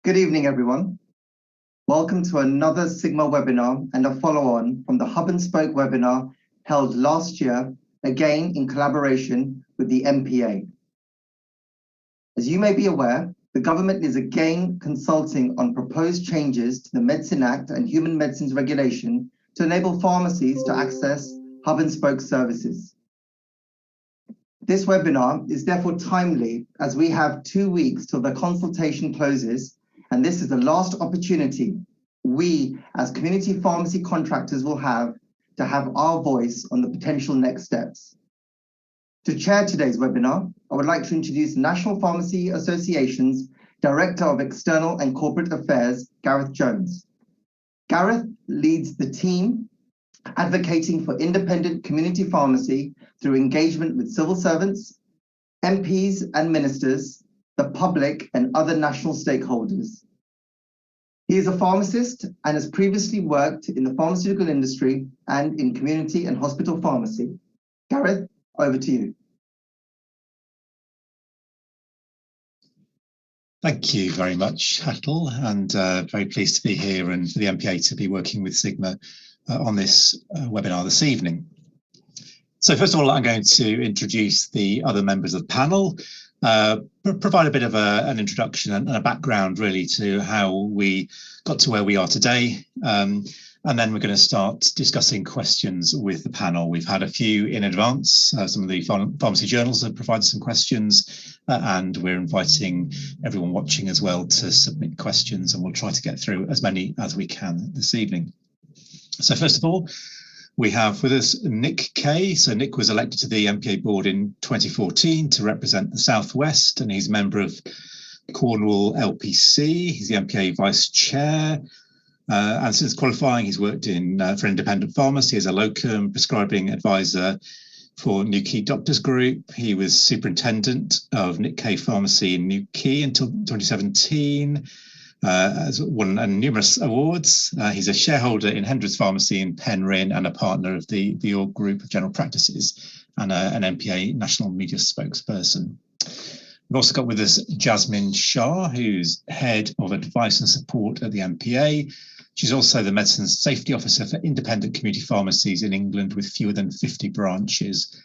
Good evening, everyone. Welcome to another Sigma webinar and a follow-on from the Hub and Spoke webinar held last year, again in collaboration with the MPA. As you may be aware, the government is again consulting on proposed changes to the Medicine Act and Human Medicines Regulation to enable pharmacies to access Hub and Spoke services. This webinar is therefore timely as we have 2 weeks till the consultation closes, and this is the last opportunity we as community pharmacy contractors will have to have our voice on the potential next steps. To chair today's webinar, I would like to introduce National Pharmacy Association's Director of External and Corporate Affairs, Gareth Jones. Gareth leads the team advocating for independent community pharmacy through engagement with civil servants, MPs and ministers, the public and other national stakeholders. He is a pharmacist and has previously worked in the pharmaceutical industry and in community and hospital pharmacy. Gareth, over to you. Thank you very much, Hattel, and very pleased to be here and for the MPA to be working with Sigma on this webinar this evening. So first of all, I'm going to introduce the other members of the panel, provide a bit of an introduction and a background really to how we got to where we are today. And then we're going to start discussing questions with the panel. We've had a few in advance. Some of the pharmacy journals have provided some questions, and we're inviting everyone watching as well to submit questions, and we'll try to get through as many as we can this evening. So first of all, we have with us Nick Kay. So Nick was elected to the MPA board in 2014 to represent the South West, and he's a member of Cornwall LPC. He's the MPA vice chair. And since qualifying, he's worked for independent pharmacy as a locum prescribing advisor for Newquay Doctors Group. He was superintendent of Nick Kay Pharmacy in Newquay until 2017. Has won numerous awards. He's a shareholder in Hendred's Pharmacy in Penryn and a partner of the Org Group of General Practices and an MPA national media spokesperson. We've also got with us Jasmine Shah, who's head of advice and support at the MPA. She's also the medicine safety officer for independent community pharmacies in England with fewer than 50 branches.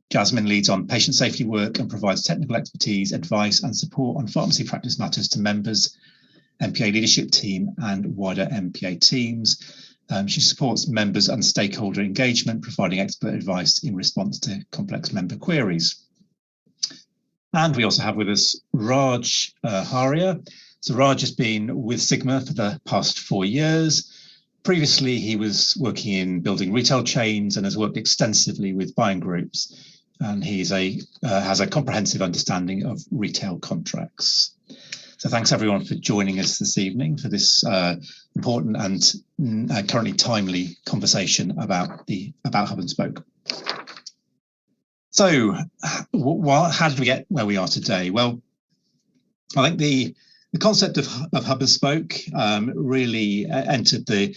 Jasmine leads on patient safety work and provides technical expertise, advice and support on pharmacy practice matters to members, MPA leadership team and wider MPA teams. She supports members and stakeholder engagement, providing expert advice in response to complex member queries. And we also have with us Raj Haria. So Raj has been with Sigma for the past 4 years. Previously, he was working in building retail chains and has worked extensively with buying groups. And he has a comprehensive understanding of retail contracts. So thanks everyone for joining us this evening for this important and currently timely conversation about Hub and Spoke. So how did we get where we are today? Well, I think the concept of Hub and Spoke really entered the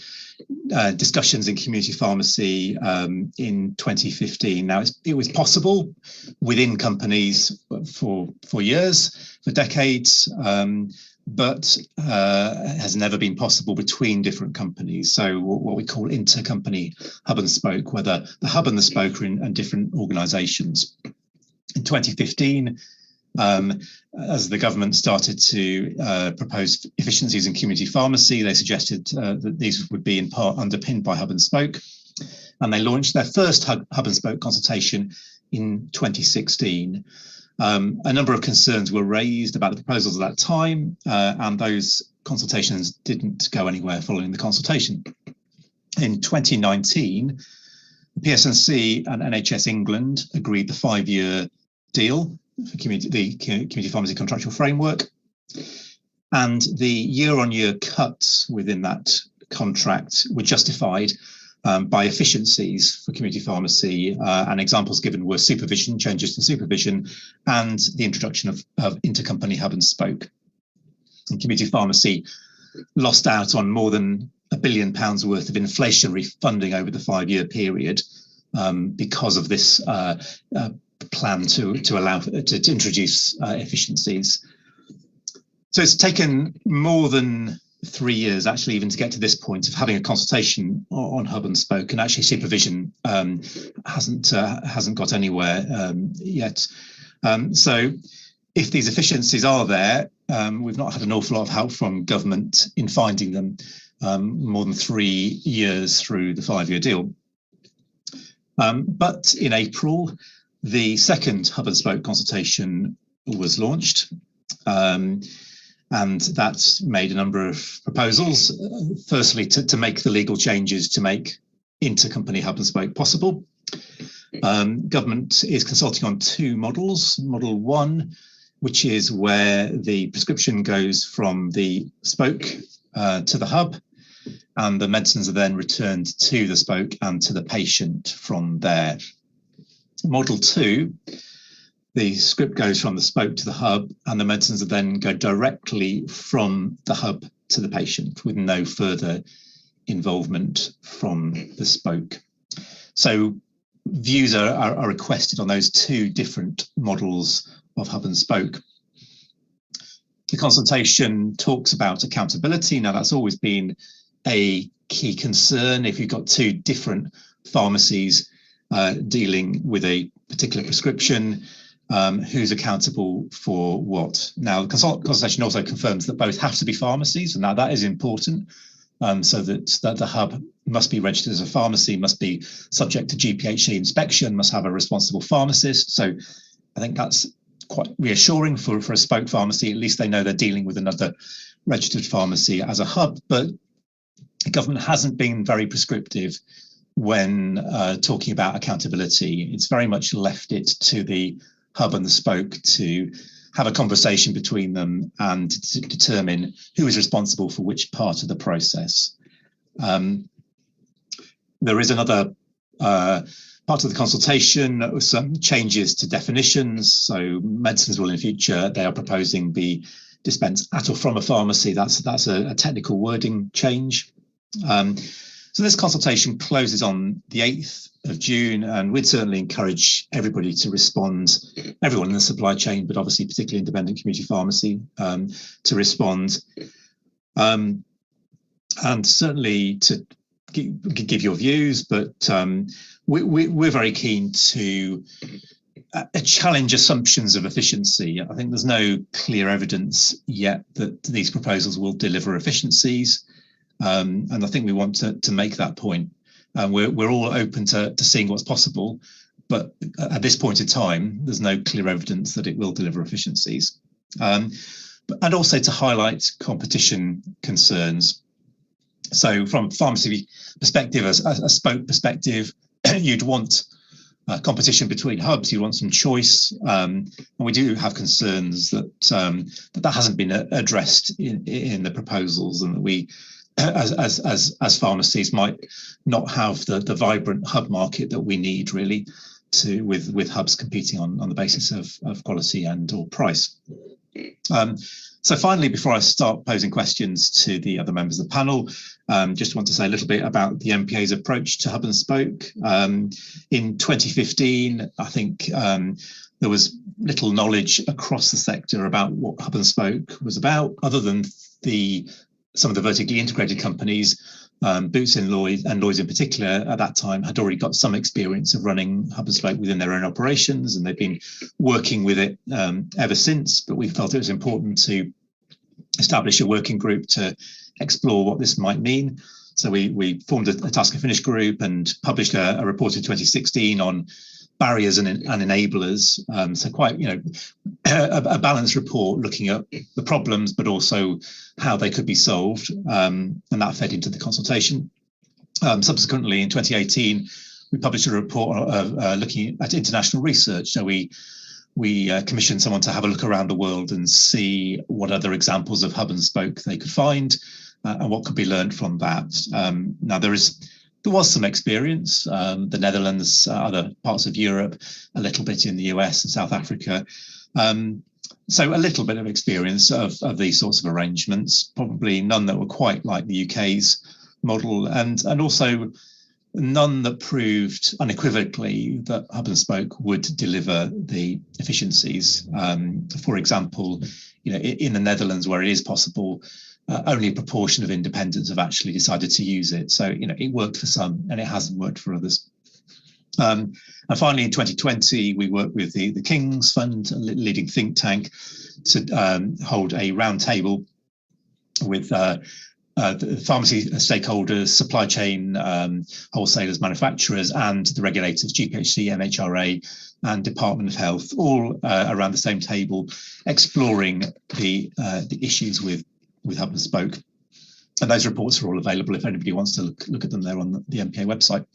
discussions in community pharmacy in 2015. Now, it was possible within companies for years, for decades, but has never been possible between different companies. So what we call intercompany Hub and Spoke, where the hub and the spoke are in different organisations. In 2015, as the government started to propose efficiencies in community pharmacy, they suggested that these would be in part underpinned by Hub and Spoke, and they launched their first Hub and Spoke consultation in 2016. A number of concerns were raised about the proposals at that time, and those consultations didn't go anywhere following the consultation. In 2019, the PSNC and NHS England agreed the 5-year deal for the community pharmacy contractual framework, and the year-on-year cuts within that contract were justified by efficiencies for community pharmacy, and examples given were supervision, changes to supervision, and the introduction of intercompany Hub and Spoke. And community pharmacy lost out on more than £1 billion worth of inflationary funding over the 5-year period because of this plan to introduce efficiencies. So it's taken more than 3 years, actually, even to get to this point of having a consultation on hub and spoke, and actually supervision hasn't got anywhere yet. So if these efficiencies are there, we've not had an awful lot of help from government in finding them more than 3 years through the 5-year deal. But in April, the second hub and spoke consultation was launched. And that's made a number of proposals. Firstly, to make the legal changes to make intercompany hub and spoke possible. Government is consulting on 2 models. Model 1, which is where the prescription goes from the spoke to the hub, and the medicines are then returned to the spoke and to the patient from there. Model 2, the script goes from the spoke to the hub, and the medicines then go directly from the hub to the patient with no further involvement from the spoke. So views are requested on those 2 different models of hub and spoke. The consultation talks about accountability. Now, that's always been a key concern. If you've got 2 different pharmacies dealing with a particular prescription, who's accountable for what? Now, the consultation also confirms that both have to be pharmacies, and now that is important, so that the hub must be registered as a pharmacy, must be subject to GPHC inspection, must have a responsible pharmacist. So I think that's quite reassuring for a spoke pharmacy. At least they know they're dealing with another registered pharmacy as a hub. But the government hasn't been very prescriptive when talking about accountability. It's very much left it to the hub and the spoke to have a conversation between them and to determine who is responsible for which part of the process. There is another part of the consultation, some changes to definitions. So medicines will in future, they are proposing be dispensed at or from a pharmacy. That's a technical wording change. So this consultation closes on the 8th of June, and we'd certainly encourage everybody to respond, everyone in the supply chain, but obviously particularly independent community pharmacy, to respond. And certainly to give your views, but we're very keen to challenge assumptions of efficiency. I think there's no clear evidence yet that these proposals will deliver efficiencies. And I think we want to make that point. We're all open to seeing what's possible, but at this point in time, there's no clear evidence that it will deliver efficiencies. And also to highlight competition concerns. So from a pharmacy perspective, a spoke perspective, you'd want competition between hubs, you want some choice. And we do have concerns that that hasn't been addressed in the proposals, and that we, as pharmacies, might not have the vibrant hub market that we need really with hubs competing on the basis of quality and or price. So finally, before I start posing questions to the other members of the panel, just want to say a little bit about the MPA's approach to hub and spoke. In 2015, I think there was little knowledge across the sector about what hub and spoke was about, other than some of the vertically integrated companies. Boots and Lloyd, and Lloyd's in particular, at that time had already got some experience of running hub and spoke within their own operations, and they've been working with it ever since. But we felt it was important to establish a working group to explore what this might mean. So we formed a task and finish group and published a report in 2016 on barriers and enablers. So quite, a balanced report looking at the problems, but also how they could be solved. And that fed into the consultation. Subsequently, in 2018, we published a report looking at international research. So we commissioned someone to have a look around the world and see what other examples of hub and spoke they could find, and what could be learned from that. Now, there was some experience, the Netherlands, other parts of Europe, a little bit in the US and South Africa. So a little bit of experience of these sorts of arrangements, probably none that were quite like the UK's model. And also none that proved unequivocally that hub and spoke would deliver the efficiencies. For example, in the Netherlands, where it is possible, only a proportion of independents have actually decided to use it. So, it worked for some and it hasn't worked for others. And finally, in 2020, we worked with the King's Fund, a leading think tank, to hold a roundtable with the pharmacy stakeholders, supply chain wholesalers, manufacturers, and the regulators, GPHC, MHRA, and Department of Health, all around the same table, exploring the issues with hub and spoke. And those reports are all available if anybody wants to look at them. They're on the MPA website.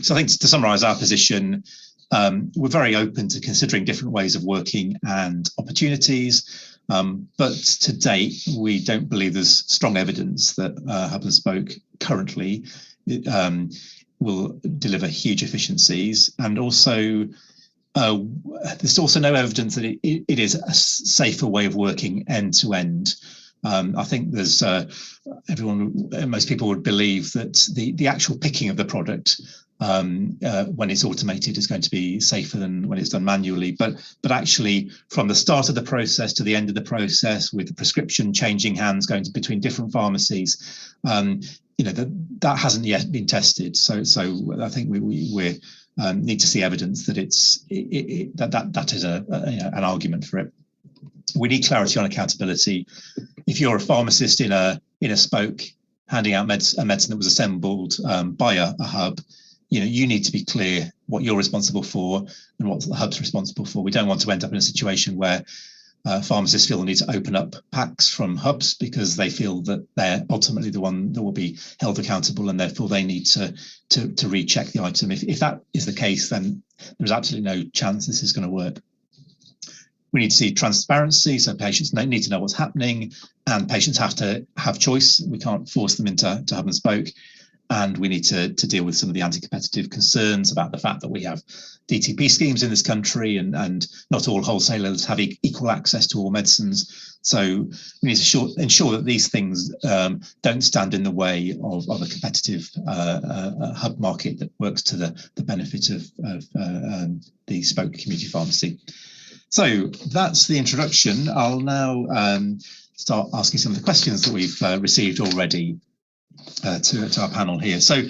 So I think to summarise our position, we're very open to considering different ways of working and opportunities. But to date, we don't believe there's strong evidence that hub and spoke currently will deliver huge efficiencies. And also, there's also no evidence that it is a safer way of working end to end. I think there's most people would believe that the actual picking of the product when it's automated is going to be safer than when it's done manually. But actually, from the start of the process to the end of the process, with the prescription changing hands going between different pharmacies, that hasn't yet been tested. So I think we need to see evidence that that is an argument for it. We need clarity on accountability. If you're a pharmacist in a spoke handing out a medicine that was assembled by a hub, you need to be clear what you're responsible for and what the hub's responsible for. We don't want to end up in a situation where pharmacists feel the need to open up packs from hubs because they feel that they're ultimately the one that will be held accountable, and therefore they need to recheck the item. If that is the case, then there's absolutely no chance this is going to work. We need to see transparency, so patients need to know what's happening, and patients have to have choice. We can't force them into hub and spoke. And we need to deal with some of the anti-competitive concerns about the fact that we have DTP schemes in this country, and not all wholesalers have equal access to all medicines. So we need to ensure that these things don't stand in the way of a competitive hub market that works to the benefit of the spoke community pharmacy. So that's the introduction. I'll now start asking some of the questions that we've received already to our panel here. So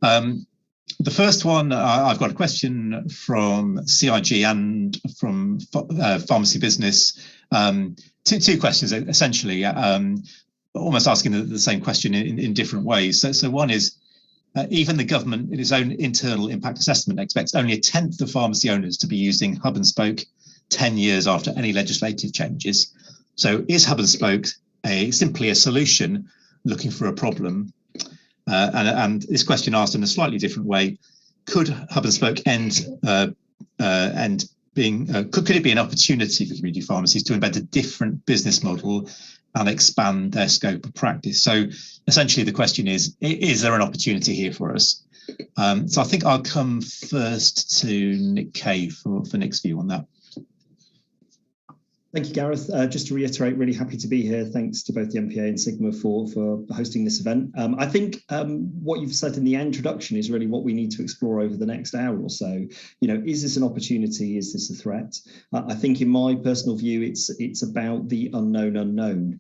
the first one, I've got a question from CIG and from Pharmacy Business. Two questions, essentially, almost asking the same question in different ways. So one is, even the government, in its own internal impact assessment, expects only 1/10 of pharmacy owners to be using hub and spoke 10 years after any legislative changes. So is hub and spoke simply a solution looking for a problem? And this question asked in a slightly different way: could hub and spoke could it be an opportunity for community pharmacies to invent a different business model and expand their scope of practice? So essentially, the question is there an opportunity here for us? So I think I'll come first to Nick Kay for Nick's view on that. Thank you, Gareth. Just to reiterate, really happy to be here. Thanks to both the MPA and Sigma for hosting this event. I think what you've said in the introduction is really what we need to explore over the next hour or so. Is this an opportunity? Is this a threat? I think in my personal view, it's about the unknown.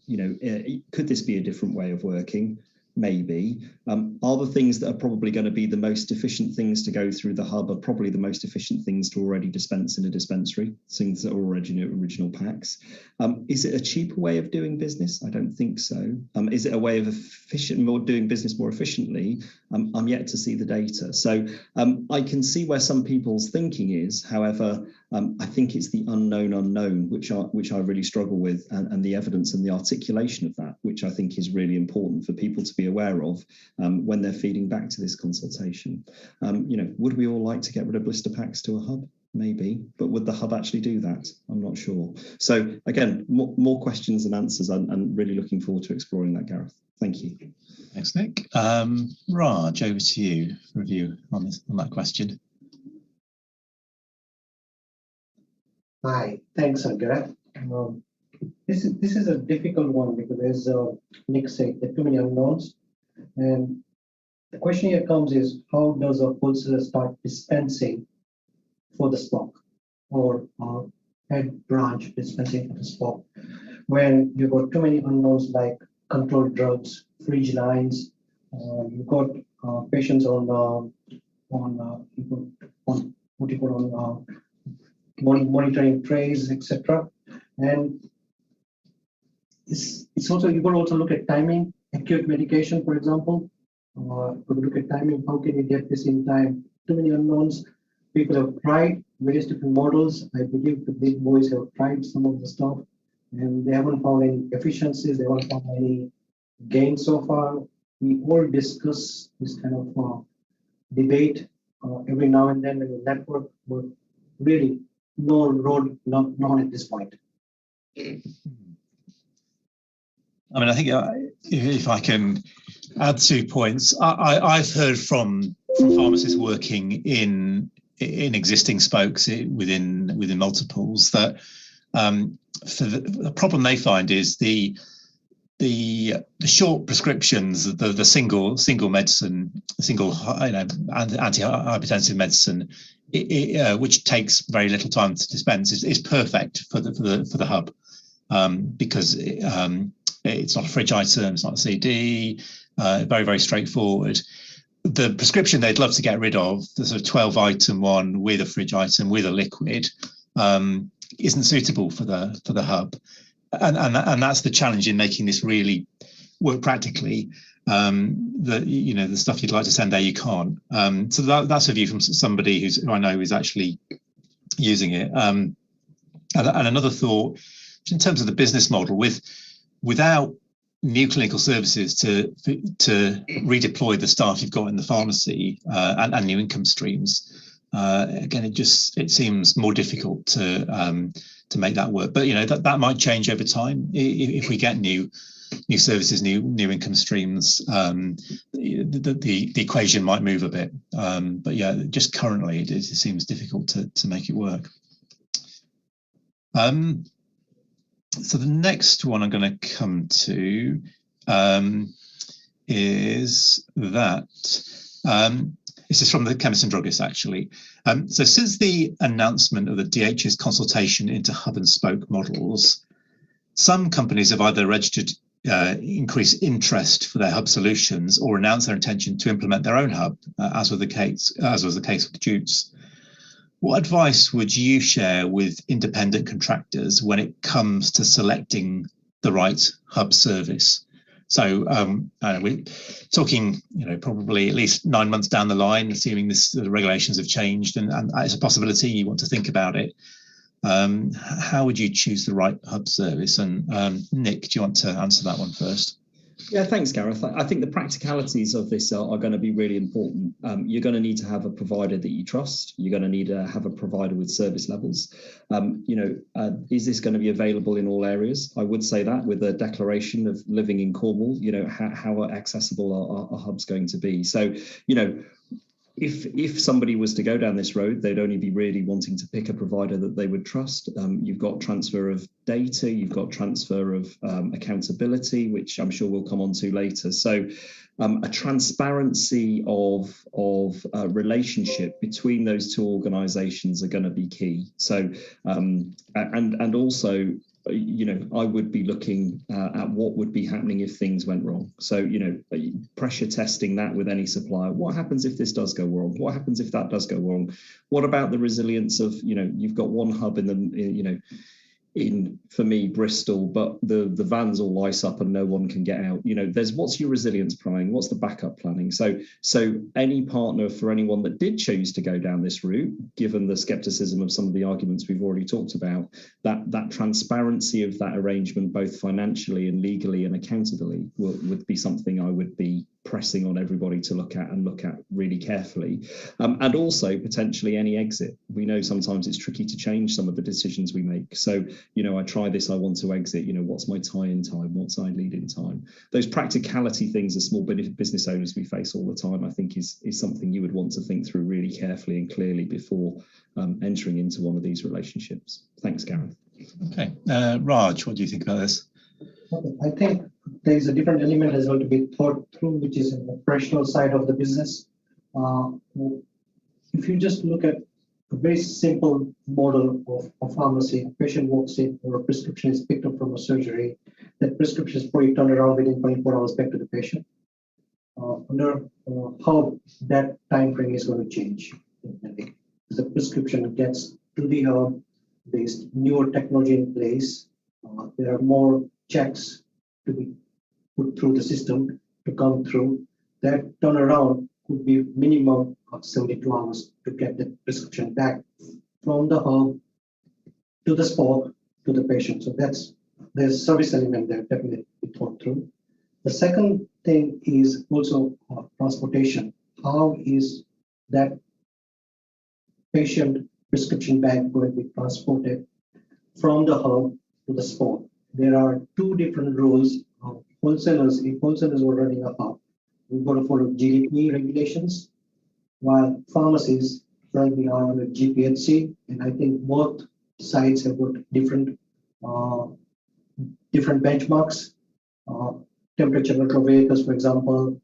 Could this be a different way of working? Maybe. Are the things that are probably going to be the most efficient things to go through the hub are probably the most efficient things to already dispense in a dispensary, things that are already original packs? Is it a cheaper way of doing business? I don't think so. Is it a way of doing business more efficiently? I'm yet to see the data. So I can see where some people's thinking is. However, I think it's the unknown, which I really struggle with, and the evidence and the articulation of that, which I think is really important for people to be aware of when they're feeding back to this consultation. Would we all like to get rid of blister packs to a hub? Maybe, but would the hub actually do that? I'm not sure. So again, more questions than answers. I'm really looking forward to exploring that, Gareth. Thank you. Thanks, Nick. Raj, over to you for a view on that question. Hi, thanks, Gareth. This is a difficult one because, as Nick said, there are too many unknowns, and the question here comes is, how does a wholesaler start dispensing for the stock, or head branch dispensing for the stock, when you've got too many unknowns like controlled drugs, fridge lines, you've got patients on what you call on monitoring trays, etc. And it's also, you've got to also look at timing, acute medication, for example. Look at timing, how can you get this in time? Too many unknowns. People have tried various different models. I believe the big boys have tried some of the stuff, and they haven't found any efficiencies, they haven't found any gains so far. We all discuss this kind of debate every now and then in the network, but really no road known at this point. I mean, I think if I can add 2 points, I've heard from pharmacists working in existing spokes within multiples that for the problem they find is the short prescriptions, the single medicine, antihypertensive medicine, which takes very little time to dispense, is perfect for the hub, because it's not a fridge item, it's not a CD, very, very straightforward. The prescription they'd love to get rid of, the sort of 12-item one with a fridge item with a liquid, isn't suitable for the hub, and that's the challenge in making this really work practically. The stuff you'd like to send there, you can't. So that's a view from somebody who I know is actually using it. And another thought, in terms of the business model, without new clinical services to redeploy the staff you've got in the pharmacy and new income streams, again, it seems more difficult to make that work. But that might change over time if we get new services, new income streams. The equation might move a bit, but yeah, just currently it seems difficult to make it work. So the next one I'm going to come to is that this is from the Chemist and Druggist, actually. So since the announcement of the DH's consultation into hub and spoke models, some companies have either registered increased interest for their hub solutions or announced their intention to implement their own hub, as was the case with Jutes. What advice would you share with independent contractors when it comes to selecting the right hub service? So we're talking, probably at least 9 months down the line, assuming the regulations have changed, and it's a possibility you want to think about it. How would you choose the right hub service? And Nick, do you want to answer that one first? Yeah, thanks, Gareth. I think the practicalities of this are going to be really important. You're going to need to have a provider that you trust. You're going to need to have a provider with service levels. Is this going to be available in all areas? I would say that with a declaration of living in Cornwall, how accessible are hubs going to be? So, if somebody was to go down this road, they'd only be really wanting to pick a provider that they would trust. You've got transfer of data, you've got transfer of accountability, which I'm sure we'll come on to later. So a transparency of relationship between those two organizations are going to be key. So and also, I would be looking at what would be happening if things went wrong. So, pressure testing that with any supplier. What happens if this does go wrong? What happens if that does go wrong? What about the resilience of, you've got one hub in for me, Bristol, but the vans all lice up and no one can get out. What's your resilience planning? What's the backup planning? So any partner, for anyone that did choose to go down this route, given the skepticism of some of the arguments we've already talked about, that transparency of that arrangement, both financially and legally and accountably, would be something I would be pressing on everybody to look at really carefully. And also potentially any exit. We know sometimes it's tricky to change some of the decisions we make. So, I try this, I want to exit, what's my tie-in time? What's my lead-in time? Those practicality things as small business owners we face all the time, I think is something you would want to think through really carefully and clearly before entering into one of these relationships. Thanks, Gareth. Okay. Raj, what do you think about this? I think there is a different element as well to be thought through, which is an operational side of the business. If you just look at a very simple model of a pharmacy, a patient walks in or a prescription is picked up from a surgery, that prescription is probably turned around within 24 hours back to the patient. Under how that time frame is going to change. The prescription gets to the hub, there's newer technology in place, there are more checks to be put through the system to come through. That turnaround could be minimum of 72 hours to get the prescription back from the hub to the spot to the patient. So there's service element there definitely thought through. The second thing is also transportation. How is that patient prescription bag going to be transported from the hub to the spot? There are two different rules. Wholesalers, if wholesalers were running a hub, we've got to follow GDP regulations, while pharmacies currently are under GPHC, and I think both sides have got different benchmarks. Temperature control vehicles, for example,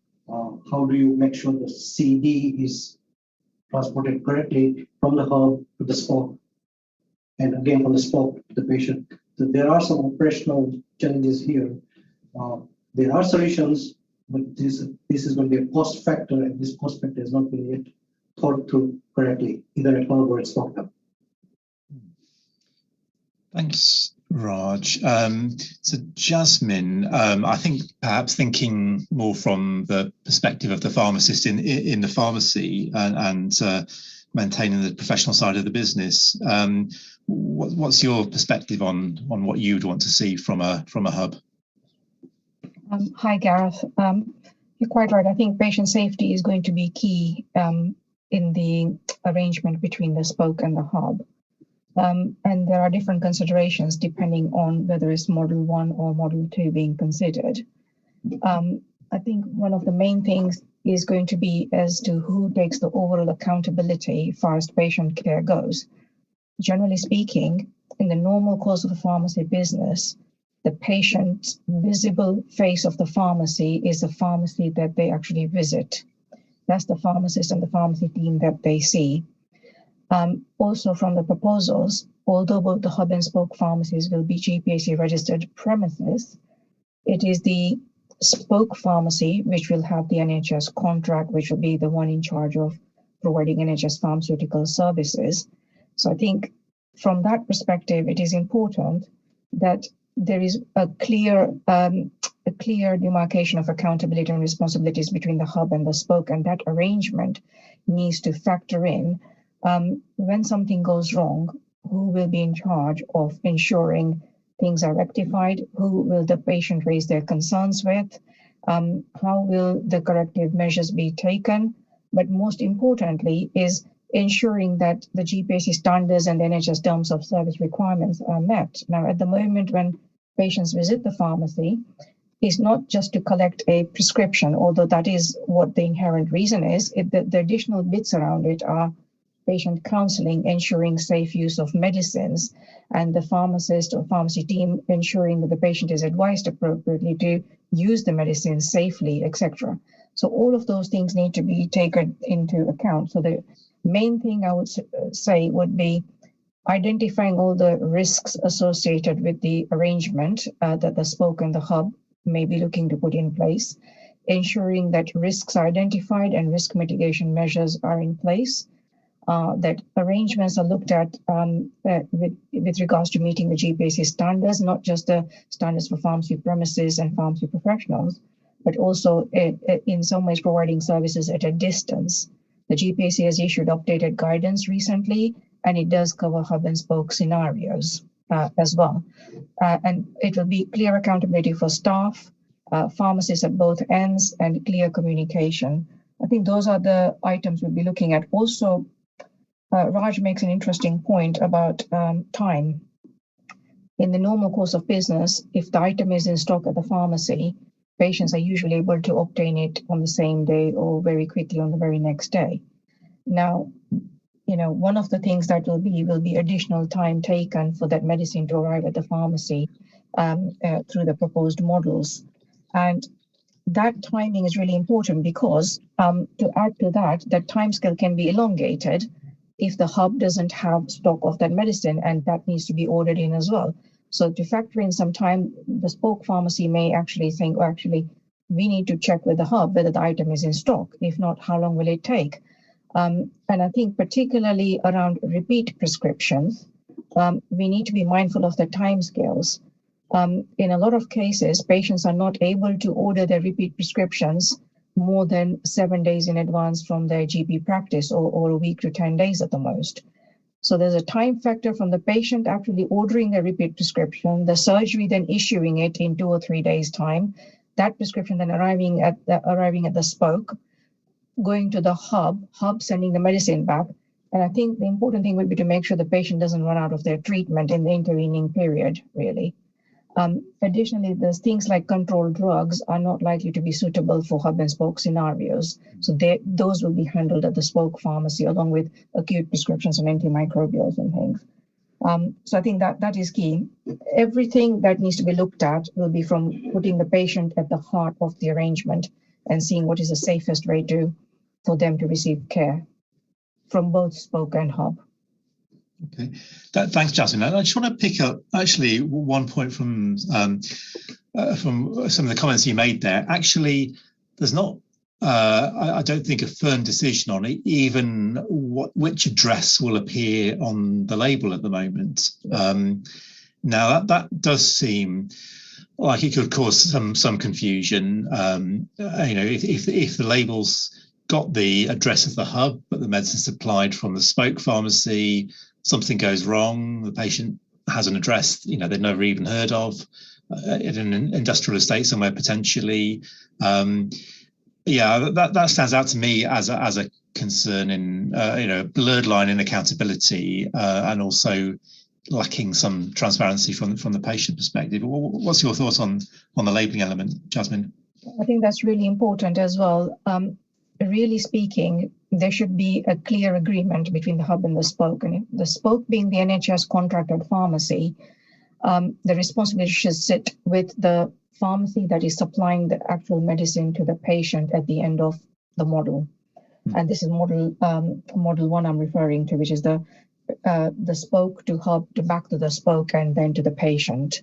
how do you make sure the CD is transported correctly from the hub to the spot, and again from the spot to the patient? So there are some operational challenges here. There are solutions, but this is going to be a cost factor, and this cost factor has not been yet thought through correctly, either at hub or at stock hub. Thanks, Raj. So Jasmine, I think perhaps thinking more from the perspective of the pharmacist in the pharmacy and maintaining the professional side of the business, what's your perspective on what you'd want to see from a hub? Hi, Gareth. You're quite right. I think patient safety is going to be key in the arrangement between the spoke and the hub. And there are different considerations depending on whether it's Model 1 or Model 2 being considered. I think one of the main things is going to be as to who takes the overall accountability as far as patient care goes. Generally speaking, in the normal course of a pharmacy business, the patient's visible face of the pharmacy is the pharmacy that they actually visit. That's the pharmacist and the pharmacy team that they see. Also from the proposals, although both the hub and spoke pharmacies will be GPHC registered premises, it is the spoke pharmacy which will have the NHS contract, which will be the one in charge of providing NHS pharmaceutical services. So I think from that perspective, it is important that there is a clear demarcation of accountability and responsibilities between the hub and the spoke, and that arrangement needs to factor in when something goes wrong, who will be in charge of ensuring things are rectified, who will the patient raise their concerns with, how will the corrective measures be taken, but most importantly is ensuring that the GPHC standards and NHS terms of service requirements are met. Now, at the moment, when patients visit the pharmacy, it's not just to collect a prescription, although that is what the inherent reason is. The additional bits around it are patient counseling, ensuring safe use of medicines, and the pharmacist or pharmacy team ensuring that the patient is advised appropriately to use the medicine safely, etc. So all of those things need to be taken into account. So the main thing I would say would be identifying all the risks associated with the arrangement that the spoke and the hub may be looking to put in place, ensuring that risks are identified and risk mitigation measures are in place, that arrangements are looked at with regards to meeting the GPHC standards, not just the standards for pharmacy premises and pharmacy professionals, but also in some ways providing services at a distance. The GPHC has issued updated guidance recently, and it does cover hub and spoke scenarios as well. And it will be clear accountability for staff, pharmacists at both ends, and clear communication. I think those are the items we'll be looking at. Also, Raj makes an interesting point about time. In the normal course of business, if the item is in stock at the pharmacy, patients are usually able to obtain it on the same day or very quickly on the very next day. Now, one of the things that will be additional time taken for that medicine to arrive at the pharmacy through the proposed models. And that timing is really important because to add to that, that timescale can be elongated if the hub doesn't have stock of that medicine, and that needs to be ordered in as well. So to factor in some time, the spoke pharmacy may actually think, oh, actually, we need to check with the hub whether the item is in stock. If not, how long will it take? And I think particularly around repeat prescriptions, we need to be mindful of the timescales. In a lot of cases, patients are not able to order their repeat prescriptions more than 7 days in advance from their GP practice, or a week to 10 days at the most. So there's a time factor from the patient actually ordering a repeat prescription, the surgery then issuing it in 2 or 3 days' time, that prescription then arriving at the spoke, going to the hub sending the medicine back. And I think the important thing would be to make sure the patient doesn't run out of their treatment in the intervening period, really. Additionally, there's things like controlled drugs are not likely to be suitable for hub and spoke scenarios. So those will be handled at the spoke pharmacy along with acute prescriptions and antimicrobials and things. So I think that is key. Everything that needs to be looked at will be from putting the patient at the heart of the arrangement and seeing what is the safest way for them to receive care from both spoke and hub. Okay, thanks, Jasmine. I just want to pick up actually one point from some of the comments you made there. Actually, there's not, I don't think, a firm decision on it, even which address will appear on the label at the moment. Now that does seem like it could cause some confusion. If the label's got the address of the hub, but the medicine's supplied from the spoke pharmacy, something goes wrong, the patient has an address they've never even heard of in an industrial estate somewhere potentially. That stands out to me as a concern in blurred line in accountability and also lacking some transparency from the patient perspective. What's your thoughts on the labelling element, Jasmine? I think that's really important as well. Really speaking, there should be a clear agreement between the hub and the spoke. And the spoke being the NHS contracted pharmacy, the responsibility should sit with the pharmacy that is supplying the actual medicine to the patient at the end of the model. And this is model 1 I'm referring to, which is the spoke to hub to back to the spoke and then to the patient.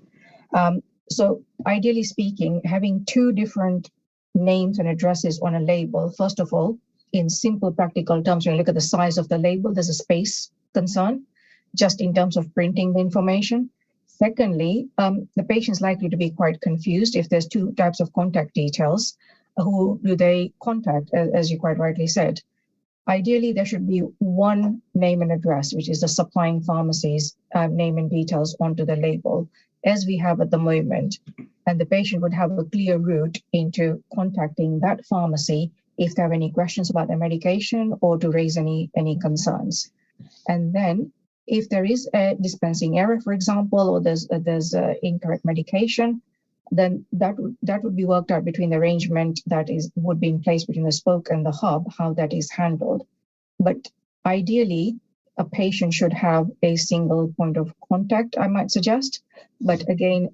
So ideally speaking, having 2 different names and addresses on a label, first of all, in simple practical terms, when you look at the size of the label, there's a space concern just in terms of printing the information. Secondly, the patient's likely to be quite confused if there's 2 types of contact details. Who do they contact, as you quite rightly said? Ideally, there should be one name and address, which is the supplying pharmacy's name and details onto the label, as we have at the moment. And the patient would have a clear route into contacting that pharmacy if they have any questions about their medication or to raise any concerns. And then if there is a dispensing error, for example, or there's incorrect medication, then that would be worked out between the arrangement that would be in place between the spoke and the hub, how that is handled. But ideally, a patient should have a single point of contact, I might suggest. But again,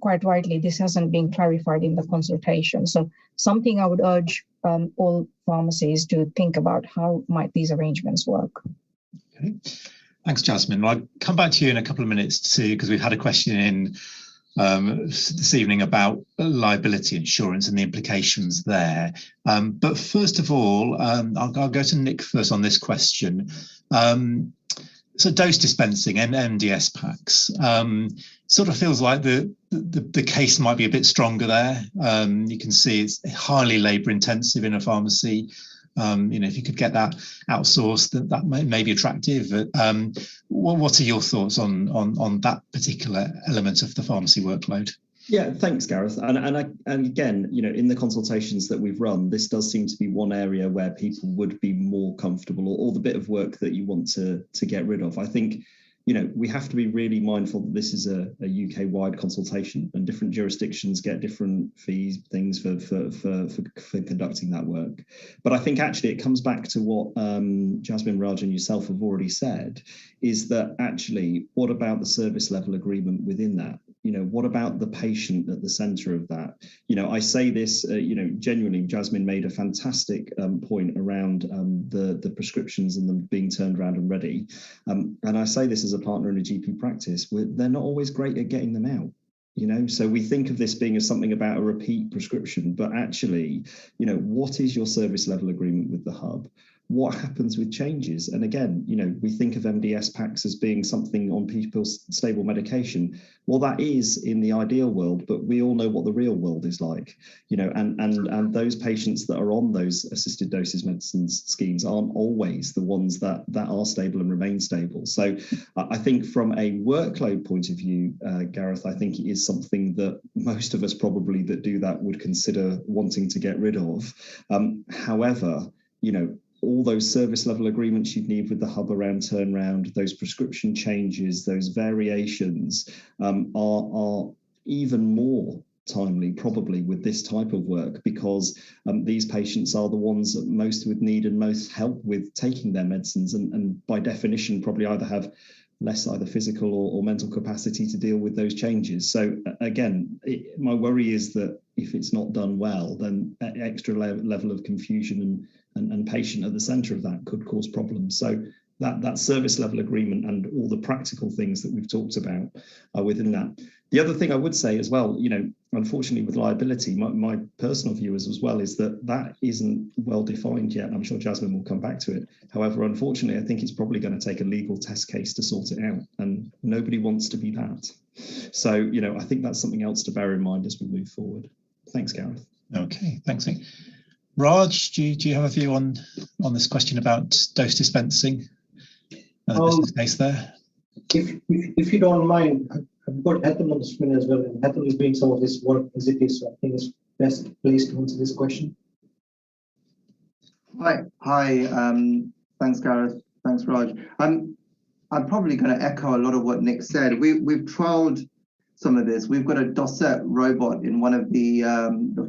quite rightly, this hasn't been clarified in the consultation. So something I would urge all pharmacies to think about, how might these arrangements work? Okay. Thanks, Jasmine. Well, I'll come back to you in a couple of minutes because we've had a question in this evening about liability insurance and the implications there. But first of all, I'll go to Nick first on this question. So dose dispensing and MDS packs sort of feels like the case might be a bit stronger there. You can see it's highly labour intensive in a pharmacy. If you could get that outsourced, that may be attractive. What are your thoughts on that particular element of the pharmacy workload? Yeah, thanks, Gareth. And again, in the consultations that we've run, this does seem to be one area where people would be more comfortable, or the bit of work that you want to get rid of. I think, we have to be really mindful that this is a UK-wide consultation, and different jurisdictions get different fees, things for conducting that work. But I think actually it comes back to what Jasmine, Raj, and yourself have already said, is that actually, what about the service level agreement within that? what about the patient at the center of that? I say this, genuinely, Jasmine made a fantastic point around the prescriptions and them being turned around and ready. And I say this as a partner in a GP practice, they're not always great at getting them out. So we think of this being as something about a repeat prescription, but actually, what is your service level agreement with the hub? What happens with changes? And again, we think of MDS packs as being something on people's stable medication. Well, that is in the ideal world, but we all know what the real world is like, and those patients that are on those assisted doses medicines schemes aren't always the ones that are stable and remain stable. So I think from a workload point of view, Gareth, I think it is something that most of us probably that do that would consider wanting to get rid of. However, all those service level agreements you'd need with the hub around turnaround, those prescription changes, those variations are even more timely probably with this type of work, because these patients are the ones that most would need and most help with taking their medicines, and by definition probably either have less either physical or mental capacity to deal with those changes. So again, my worry is that if it's not done well, then extra level of confusion and patient at the center of that could cause problems. So that service level agreement and all the practical things that we've talked about are within that. The other thing I would say as well, unfortunately with liability, my personal view as well is that isn't well defined yet. I'm sure Jasmine will come back to it. However, unfortunately, I think it's probably going to take a legal test case to sort it out, and nobody wants to be that. So, I think that's something else to bear in mind as we move forward. Thanks, Gareth. Okay, thanks. Raj, do you have a view on this question about dose dispensing? The business case there? If you don't mind, I've got Ethel on the screen as well, and Ethel is doing some of this work as it is, so I think it's best placed to answer this question. Hi. Thanks, Gareth. Thanks, Raj. I'm probably going to echo a lot of what Nick said. We've trialed some of this. We've got a Dosette robot in one of the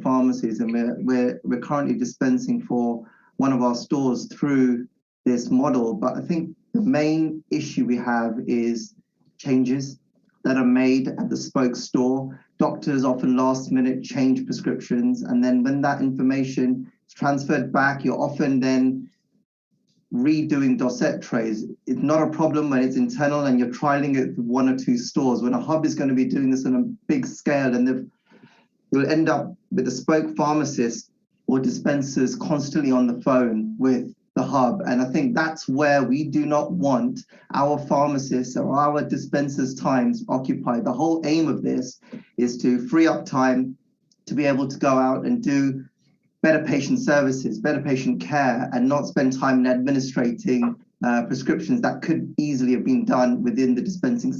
pharmacies, and we're currently dispensing for one of our stores through this model. But I think the main issue we have is changes that are made at the spoke store. Doctors often last minute change prescriptions, and then when that information is transferred back, you're often then redoing Dosette trays. It's not a problem when it's internal and you're trialing it with 1 or 2 stores. When a hub is going to be doing this on a big scale, and you'll end up with a spoke pharmacist or dispensers constantly on the phone with the hub. And I think that's where we do not want our pharmacists or our dispensers' times occupied. The whole aim of this is to free up time to be able to go out and do better patient services, better patient care, and not spend time in administrating prescriptions that could easily have been done within the dispensing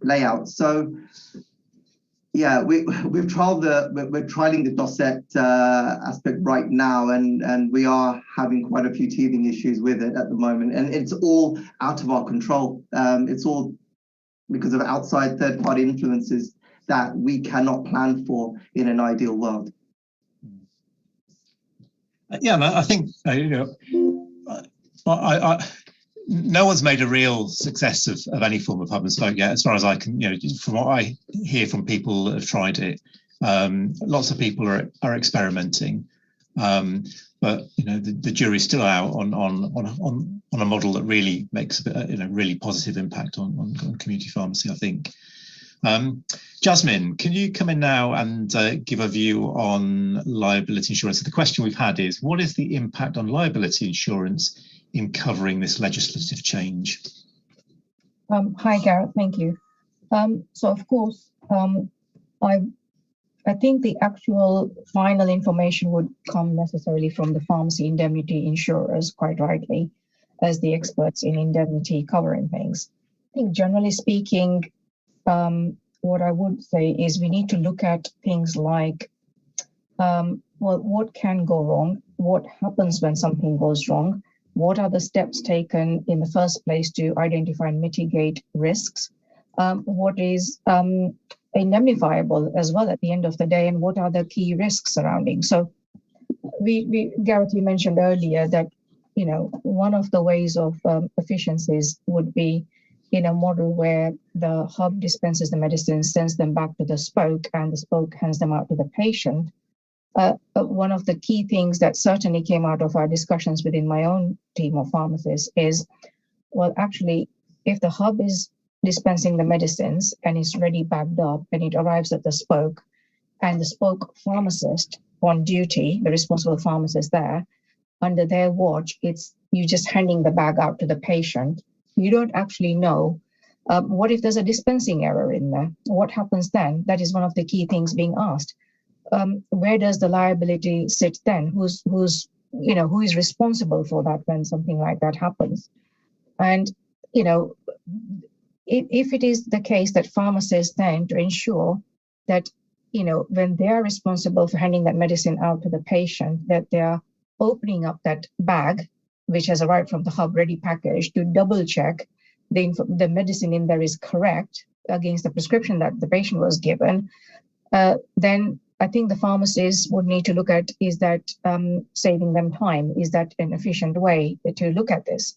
layout. So yeah, we're trialing the Dosette aspect right now, and we are having quite a few teething issues with it at the moment, and it's all out of our control. It's all because of outside third-party influences that we cannot plan for in an ideal world. Yeah, I think no one's made a real success of any form of hub and spoke yet, as far as I can, from what I hear from people that have tried it. Lots of people are experimenting, but the jury's still out on a model that really makes a really positive impact on community pharmacy, I think. Jasmine, can you come in now and give a view on liability insurance? So the question we've had is, what is the impact on liability insurance in covering this legislative change? Hi, Gareth, thank you. So of course, I think the actual final information would come necessarily from the pharmacy indemnity insurers, quite rightly, as the experts in indemnity covering things. I think generally speaking, what I would say is we need to look at things like, well, what can go wrong? What happens when something goes wrong? What are the steps taken in the first place to identify and mitigate risks? What is indemnifiable as well at the end of the day, and what are the key risks surrounding? So Gareth, you mentioned earlier that, one of the ways of efficiencies would be, in a model where the hub dispenses the medicine, sends them back to the spoke, and the spoke hands them out to the patient. One of the key things that certainly came out of our discussions within my own team of pharmacists is, well, actually, if the hub is dispensing the medicines and is ready bagged up and it arrives at the spoke, and the spoke pharmacist on duty, the responsible pharmacist there, under their watch, it's you just handing the bag out to the patient. You don't actually know what if there's a dispensing error in there? What happens then? That is one of the key things being asked. Where does the liability sit then? Who is responsible for that when something like that happens? And if it is the case that pharmacists then, to ensure that when they are responsible for handing that medicine out to the patient, that they are opening up that bag, which has arrived from the hub ready packaged, to double check the medicine in there is correct against the prescription that the patient was given, then I think the pharmacists would need to look at, is that saving them time? Is that an efficient way to look at this?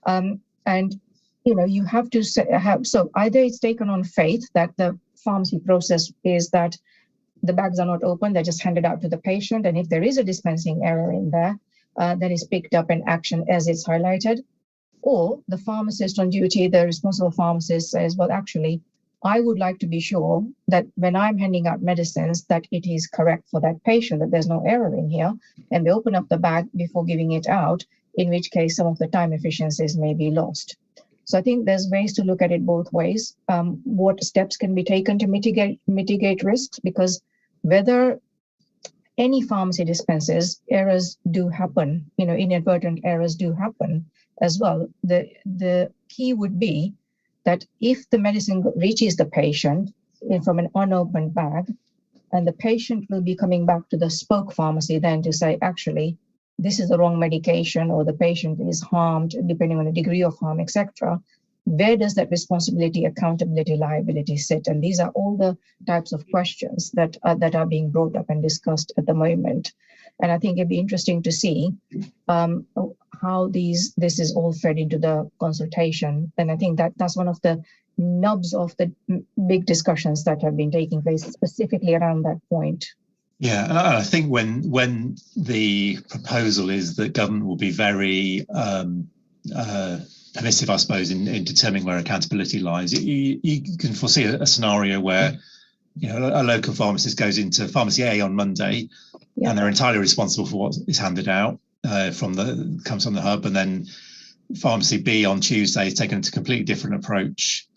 And you have to have, so either it's taken on faith that the pharmacy process is that the bags are not open, they're just handed out to the patient. And if there is a dispensing error in there, that is picked up in action as it's highlighted. Or the pharmacist on duty, the responsible pharmacist says, well, actually, I would like to be sure that when I'm handing out medicines, that it is correct for that patient, that there's no error in here. And they open up the bag before giving it out, in which case some of the time efficiencies may be lost. So I think there's ways to look at it both ways. What steps can be taken to mitigate risks? Because whether any pharmacy dispenses, errors do happen, inadvertent errors do happen as well. The key would be that if the medicine reaches the patient from an unopened bag, and the patient will be coming back to the spoke pharmacy then to say, actually, this is the wrong medication, or the patient is harmed, depending on the degree of harm, etc. Where does that responsibility, accountability, liability sit? And these are all the types of questions that are being brought up and discussed at the moment. And I think it'd be interesting to see how this is all fed into the consultation. And I think that's one of the nubs of the big discussions that have been taking place specifically around that point. Yeah, and I think when the proposal is that government will be very permissive, I suppose, in determining where accountability lies, you can foresee a scenario where a local pharmacist goes into pharmacy A on Monday, and they're entirely responsible for what is handed out comes from the hub, and then pharmacy B on Tuesday is taken a completely different approach.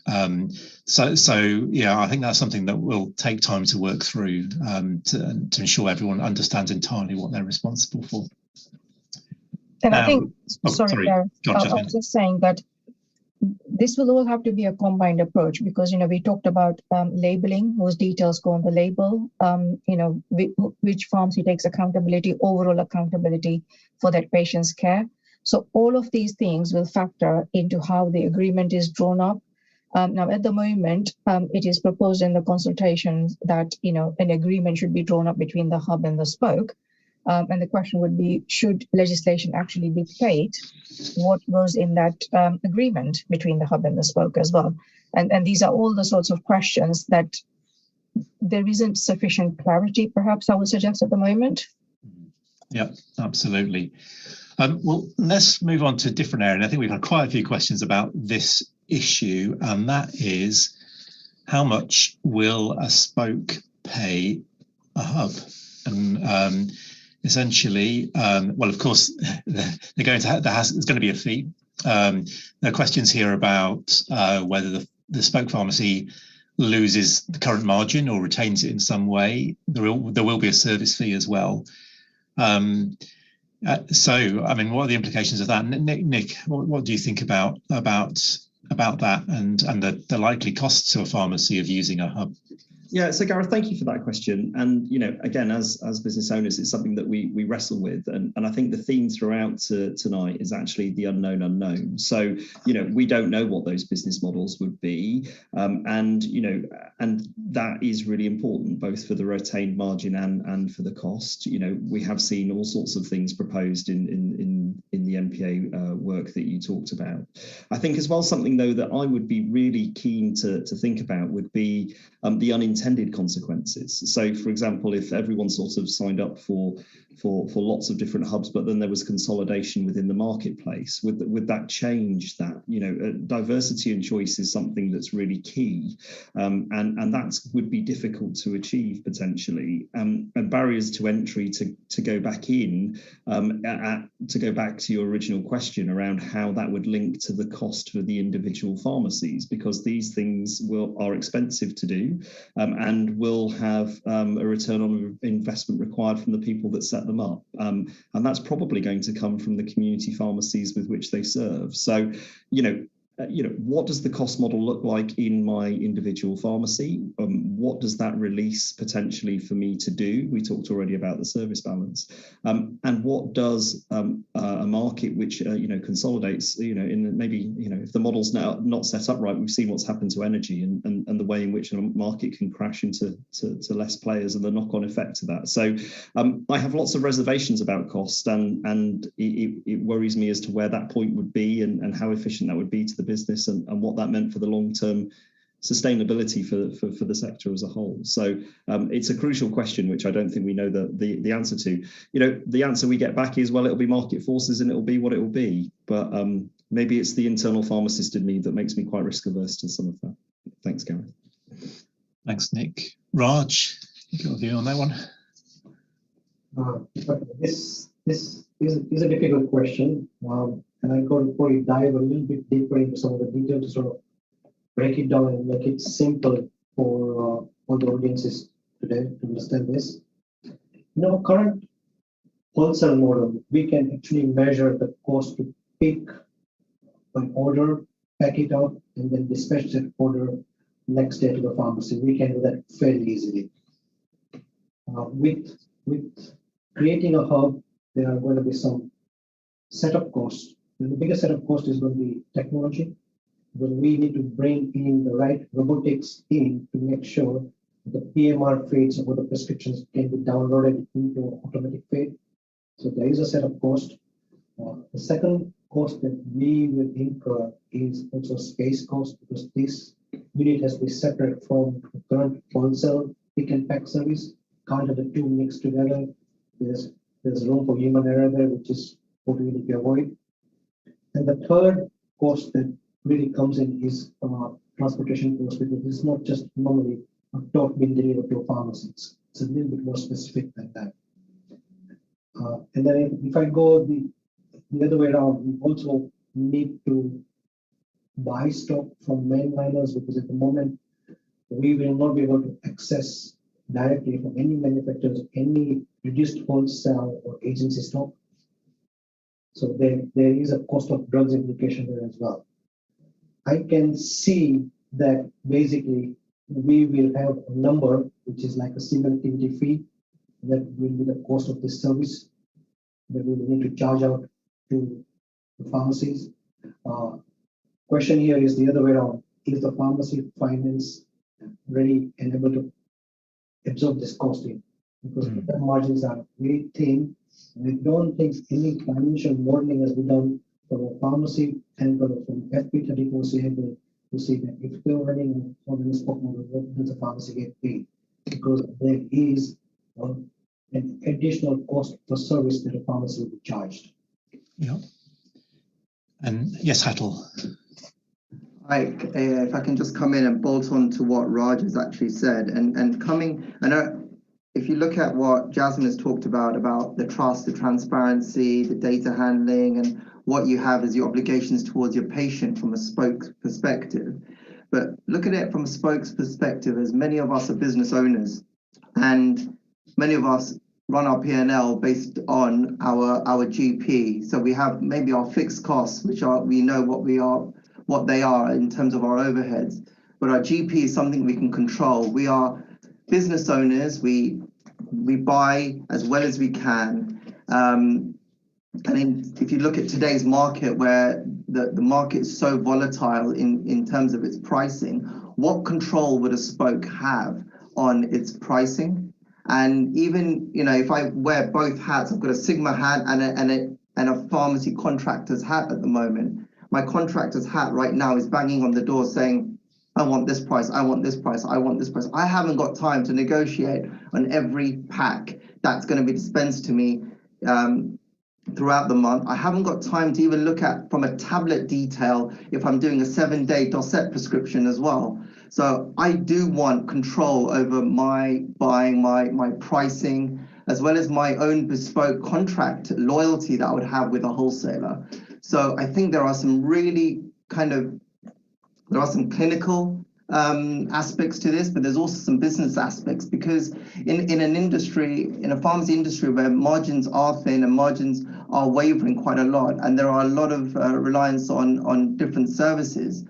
So yeah, I think that's something that will take time to work through to ensure everyone understands entirely what they're responsible for. And I think, sorry, Gareth, I was just saying that this will all have to be a combined approach, because we talked about labeling, whose details go on the label, which pharmacy takes accountability, overall accountability for that patient's care. So all of these things will factor into how the agreement is drawn up. Now, at the moment, it is proposed in the consultations that an agreement should be drawn up between the hub and the spoke. And the question would be, should legislation actually dictate what goes in that agreement between the hub and the spoke as well? And these are all the sorts of questions that there isn't sufficient clarity, perhaps, I would suggest, at the moment. Yeah, absolutely. Well, let's move on to a different area. And I think we've had quite a few questions about this issue, and that is, how much will a spoke pay a hub? And essentially, well, of course, there's going to be a fee. There are questions here about whether the spoke pharmacy loses the current margin or retains it in some way. There will be a service fee as well. So, I mean, what are the implications of that? Nick, what do you think about that and the likely costs to a pharmacy of using a hub? Yeah, so Gareth, thank you for that question. And, again, as business owners, it's something that we wrestle with. And I think the theme throughout tonight is actually the unknown. So, we don't know what those business models would be. And that is really important, both for the retained margin and for the cost. We have seen all sorts of things proposed in the MPA work that you talked about. I think as well, something though that I would be really keen to think about would be the unintended consequences. So for example, if everyone sort of signed up for lots of different hubs, but then there was consolidation within the marketplace, would that change that? You know, diversity and choice is something that's really key, and that would be difficult to achieve potentially, and barriers to entry to go back in, to go back to your original question around how that would link to the cost for the individual pharmacies, because these things are expensive to do, and will have a return on investment required from the people that set them up, and that's probably going to come from the community pharmacies with which they serve. So, what does the cost model look like in my individual pharmacy? What does that release potentially for me to do? We talked already about the service balance. And what does a market which consolidates, in maybe, if the model's now not set up right, we've seen what's happened to energy and the way in which a market can crash into less players and the knock-on effect of that. So I have lots of reservations about cost, and it worries me as to where that point would be and how efficient that would be to the business and what that meant for the long-term sustainability for the sector as a whole. So it's a crucial question, which I don't think we know the answer to. The answer we get back is, well, it'll be market forces and it'll be what it will be. But maybe it's the internal pharmacist in me that makes me quite risk averse to some of that. Thanks, Gareth. Thanks, Nick. Raj, your view on that one? This is a difficult question. And I could probably dive a little bit deeper into some of the details to sort of break it down and make it simple for all the audiences today to understand this. In our current wholesale model, we can actually measure the cost to pick an order, pack it up, and then dispatch that order next day to the pharmacy. We can do that fairly easily. With creating a hub, there are going to be some setup costs. And the biggest setup cost is going to be technology. When we need to bring in the right robotics in to make sure the PMR feeds or the prescriptions can be downloaded into automatic feed. So there is a setup cost. The second cost that we will incur is also space cost, because this unit has to be separate from the current wholesale pick and pack service. Can't have the two mixed together. There's room for human error there, which is what we need to avoid. And the third cost that really comes in is transportation cost, because it's not just normally a talk being delivered to a pharmacy. It's a little bit more specific than that. And then if I go the other way around, we also need to buy stock from mainliners, because at the moment we will not be able to access directly from any manufacturers any reduced wholesale or agency stock. So there is a cost of drugs implication there as well. I can see that basically we will have a number which is like a single activity fee that will be the cost of this service that we will need to charge out to the pharmacies. Question here is the other way around. Is the pharmacy finance ready and able to absorb this costing? Because the margins are very thin. I don't think any financial modeling has been done from a pharmacy and from FP34 able to see that if they're running on the stock model, what does the pharmacy get paid? Because there is an additional cost for service that the pharmacy will be charged. Yeah. And yes, Hattel. If I can just come in and bolt on to what Raj has actually said, if you look at what Jasmine has talked about the trust, the transparency, the data handling, and what you have as your obligations towards your patient from a spokes perspective. But look at it from a spokes perspective, as many of us are business owners, and many of us run our P&L based on our GP. So we have maybe our fixed costs, which we know what they are in terms of our overheads. But our GP is something we can control. We are business owners. We buy as well as we can. If you look at today's market, where the market is so volatile in terms of its pricing, what control would a spoke have on its pricing? And even, if I wear both hats, I've got a Sigma hat and and a pharmacy contractor's hat at the moment. My contractor's hat right now is banging on the door saying, I want this price, I want this price, I want this price. I haven't got time to negotiate on every pack that's going to be dispensed to me throughout the month. I haven't got time to even look at from a tablet detail if I'm doing a 7-day Dorset prescription as well. So I do want control over my buying, my pricing, as well as my own bespoke contract loyalty that I would have with a wholesaler. So I think there are some really there are some clinical aspects to this, but there's also some business aspects, because in an industry, in a pharmacy industry where margins are thin and margins are wavering quite a lot, and there are a lot of reliance on different services,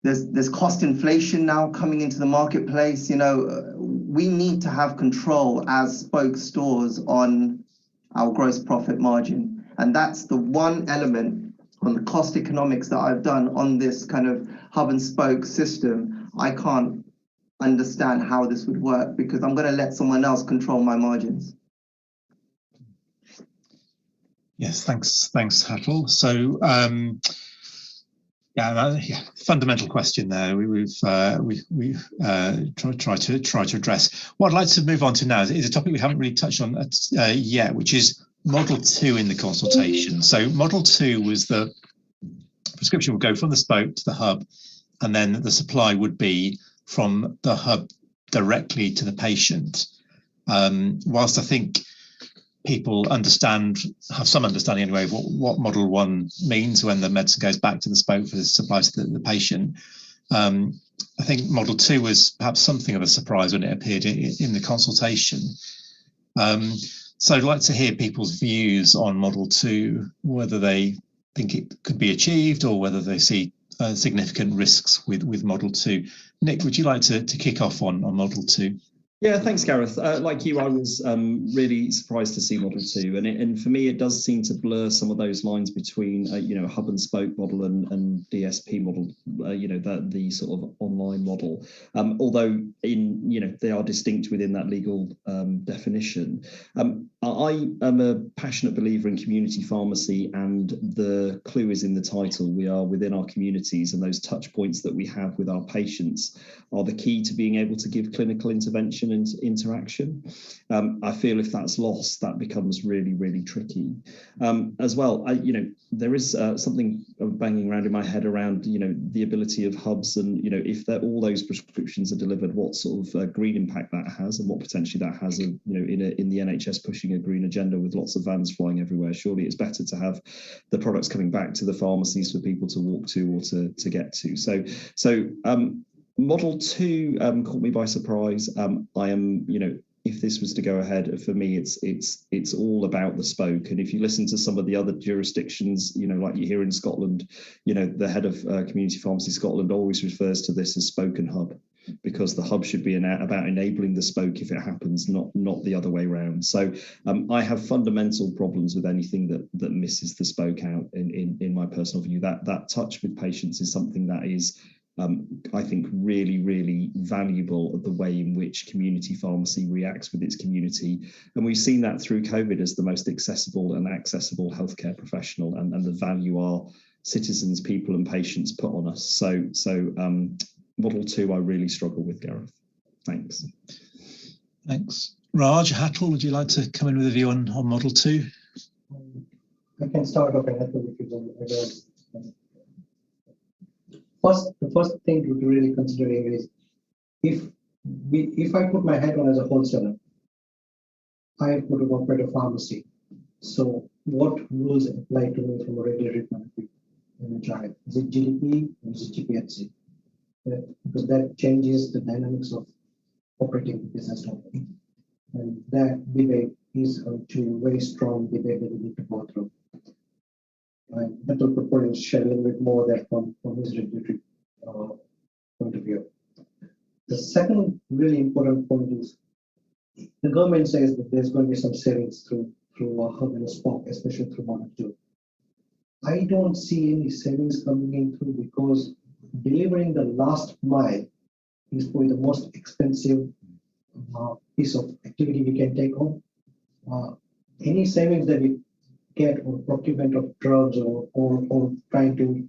there's cost inflation now coming into the marketplace. We need to have control as spoke stores on our gross profit margin, and that's the one element on the cost economics that I've done on this kind of hub and spoke system. I can't understand how this would work, because I'm going to let someone else control my margins. Yes, thanks, Hattel. So, fundamental question there. We've tried to address. What I'd like to move on to now is a topic we haven't really touched on yet, which is Model 2 in the consultation. So Model 2 was the prescription would go from the spoke to the hub, and then the supply would be from the hub directly to the patient. Whilst I think people have some understanding anyway of what Model 1 means when the medicine goes back to the spoke for the supply to the patient, I think Model 2 was perhaps something of a surprise when it appeared in the consultation. So I'd like to hear people's views on Model 2, whether they think it could be achieved or whether they see significant risks with Model 2. Nick, would you like to kick off on Model 2? Yeah, thanks, Gareth. Like you, I was really surprised to see Model 2, and for me, it does seem to blur some of those lines between a hub and spoke model and DSP model. The sort of online model. Although they are distinct within that legal definition. I am a passionate believer in community pharmacy, and the clue is in the title. We are within our communities, and those touch points that we have with our patients are the key to being able to give clinical intervention and interaction. I feel if that's lost, that becomes really, really tricky. As well, there is something banging around in my head around, the ability of hubs, and, if all those prescriptions are delivered, what sort of green impact that has, and what potentially that has, in the NHS pushing a green agenda with lots of vans flying everywhere. Surely it's better to have the products coming back to the pharmacies for people to walk to or to get to. So Model 2 caught me by surprise. I am, if this was to go ahead, for me, it's all about the spoke. And if you listen to some of the other jurisdictions, like you hear in Scotland, the head of Community Pharmacy Scotland always refers to this as spoke and hub, because the hub should be about enabling the spoke if it happens, not the other way around. So I have fundamental problems with anything that misses the spoke out. In my personal view, that touch with patients is something that is, I think, really, really valuable of the way in which community pharmacy reacts with its community. And we've seen that through COVID as the most accessible and accessible healthcare professional, and the value our citizens, people and patients put on us. So Model 2, I really struggle with, Gareth. Thanks. Thanks. Raj, Hattel, would you like to come in with a view on Model 2? I can start off, and Hattel, if you don't. The first thing to be really considering is, if I put my head on as a wholesaler, I have to operate a pharmacy. So what rules apply to me from a regulatory point of view in a child? Is it GDP or is it GPHC? Because that changes the dynamics of operating the business locally. And that debate is actually a very strong debate that we need to go through. That will probably share a little bit more there from his regulatory point of view. The second really important point is, the government says that there's going to be some savings through a hub and a spoke, especially through Model 2. I don't see any savings coming in through, because delivering the last mile is probably the most expensive piece of activity we can take on. Any savings that we get or procurement of drugs or trying to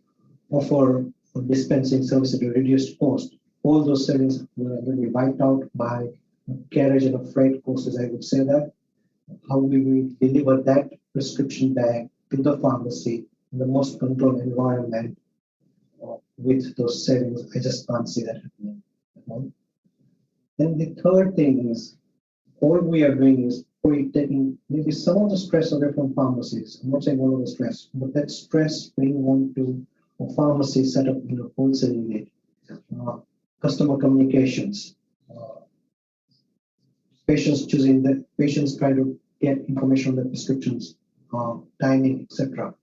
offer dispensing service at a reduced cost, all those savings will be wiped out by carriage and freight costs, I would say that. How we will deliver that prescription bag to the pharmacy in the most controlled environment with those savings, I just can't see that happening. Then the third thing is, all we are doing is we're taking maybe some of the stress away from pharmacies. I'm not saying all of the stress, but that stress being on to a pharmacy set up in a wholesale unit, customer communications, patients trying to get information on their prescriptions, timing, etc.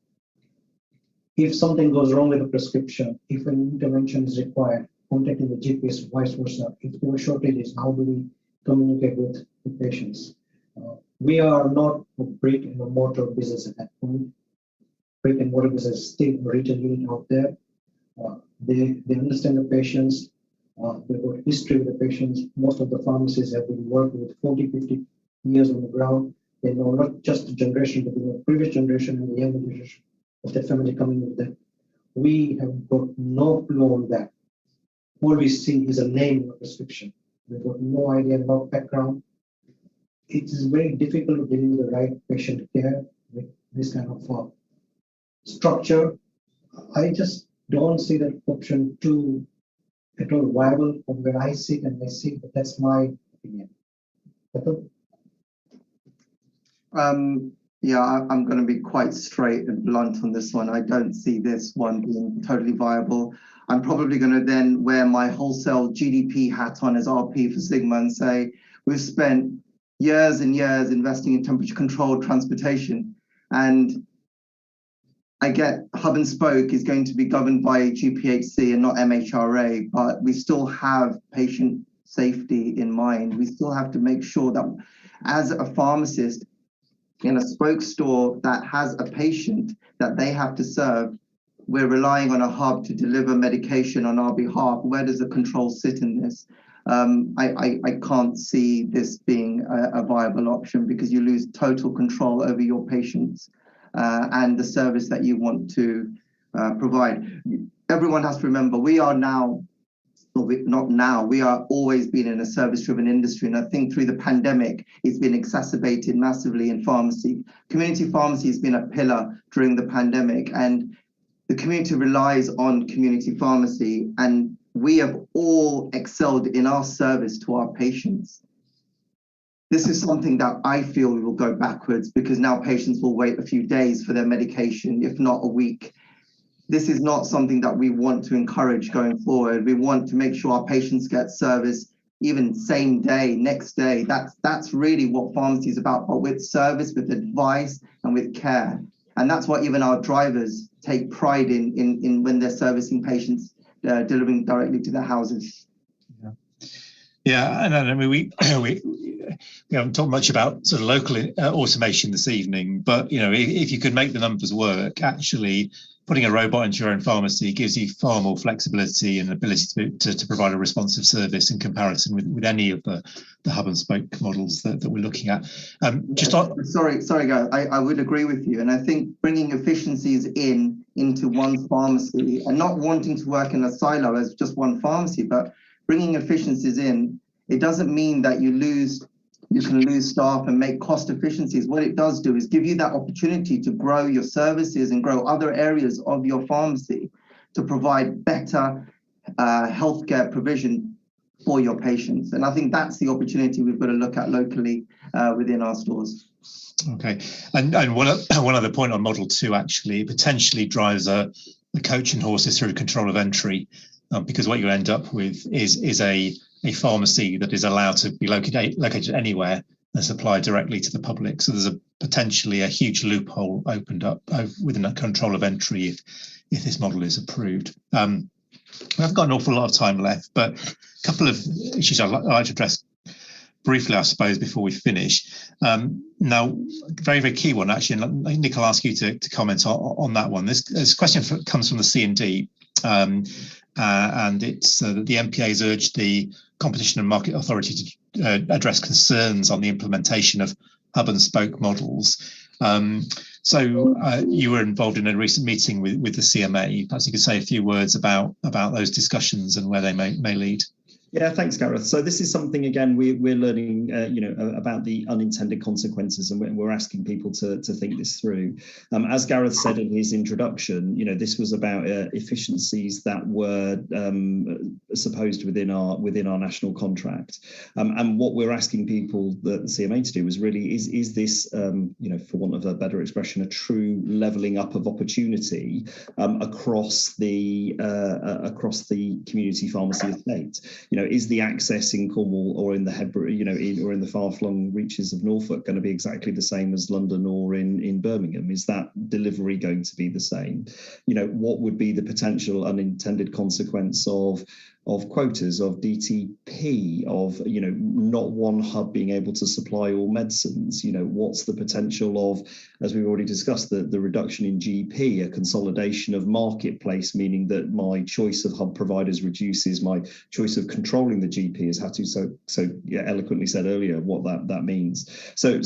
If something goes wrong with the prescription, if an intervention is required, contacting the GPs, vice versa. If there are shortages, how do we communicate with the patients? We are not a brick and mortar business at that point. Brick and mortar business is still a retail unit out there. They understand the patients. They've got history with the patients. Most of the pharmacies have been working with 40, 50 years on the ground. They know not just the generation, but the previous generation and the younger generation of the family coming with them. We have got no clue on that. All we see is a name in a prescription. We've got no idea, no background. It is very difficult to deliver the right patient care with this kind of structure. I just don't see that option 2 at all viable from where I sit and I see, but that's my opinion. Yeah, I'm going to be quite straight and blunt on this one. I don't see this one being totally viable. I'm probably going to then wear my wholesale GDP hat on as RP for Sigma and say, we've spent years and years investing in temperature controlled transportation. And I get hub and spoke is going to be governed by GPHC and not MHRA, but we still have patient safety in mind. We still have to make sure that as a pharmacist in a spoke store that has a patient that they have to serve, we're relying on a hub to deliver medication on our behalf. Where does the control sit in this? I can't see this being a viable option because you lose total control over your patients and the service that you want to provide. Everyone has to remember, we are now, not now, we are always been in a service-driven industry. And I think through the pandemic, it's been exacerbated massively in pharmacy. Community pharmacy has been a pillar during the pandemic, and the community relies on community pharmacy, and we have all excelled in our service to our patients. This is something that I feel will go backwards because now patients will wait a few days for their medication, if not a week. This is not something that we want to encourage going forward. We want to make sure our patients get service even same day, next day. That's really what pharmacy is about, but with service, with advice, and with care. And that's what even our drivers take pride in when they're servicing patients, delivering directly to their houses. Yeah, and I mean we haven't talked much about sort of local automation this evening, but you know, if you could make the numbers work, actually putting a robot into your own pharmacy gives you far more flexibility and ability to provide a responsive service in comparison with any of the hub and spoke models that we're looking at. Sorry, Gareth, I would agree with you, and I think bringing efficiencies into one pharmacy and not wanting to work in a silo as just one pharmacy, but bringing efficiencies in, it doesn't mean that you can lose staff and make cost efficiencies. What it does do is give you that opportunity to grow your services and grow other areas of your pharmacy to provide better healthcare provision for your patients. And I think that's the opportunity we've got to look at locally within our stores. Okay, and one other point on Model 2 actually potentially drives the coach and horses through control of entry, because what you end up with is a pharmacy that is allowed to be located anywhere and supplied directly to the public. So there's potentially a huge loophole opened up within that control of entry if this model is approved. We've got an awful lot of time left, but a couple of issues I'd like to address briefly, I suppose, before we finish. Now, very, very key one, actually, and Nick, I'll ask you to comment on that one. This question comes from the C&D, and it's that the MPA has urged the Competition and Market Authority to address concerns on the implementation of hub and spoke models. So you were involved in a recent meeting with the CMA. Perhaps you could say a few words about those discussions and where they may lead. Yeah, thanks, Gareth. So this is something, again, we're learning, about the unintended consequences, and we're asking people to think this through. As Gareth said in his introduction, this was about efficiencies that were supposed within our national contract. And what we're asking people, the CMA, to do is really, is this, for want of a better expression, a true levelling up of opportunity across the community pharmacy estate? Is the access in Cornwall or in the or in the far-flung reaches of Norfolk going to be exactly the same as London or in Birmingham? Is that delivery going to be the same? What would be the potential unintended consequence of quotas, of DTP, of not one hub being able to supply all medicines? What's the potential of, as we've already discussed, the reduction in GP, a consolidation of marketplace, meaning that my choice of hub providers reduces, my choice of controlling the GP, as Hatu so eloquently said earlier, what that means. So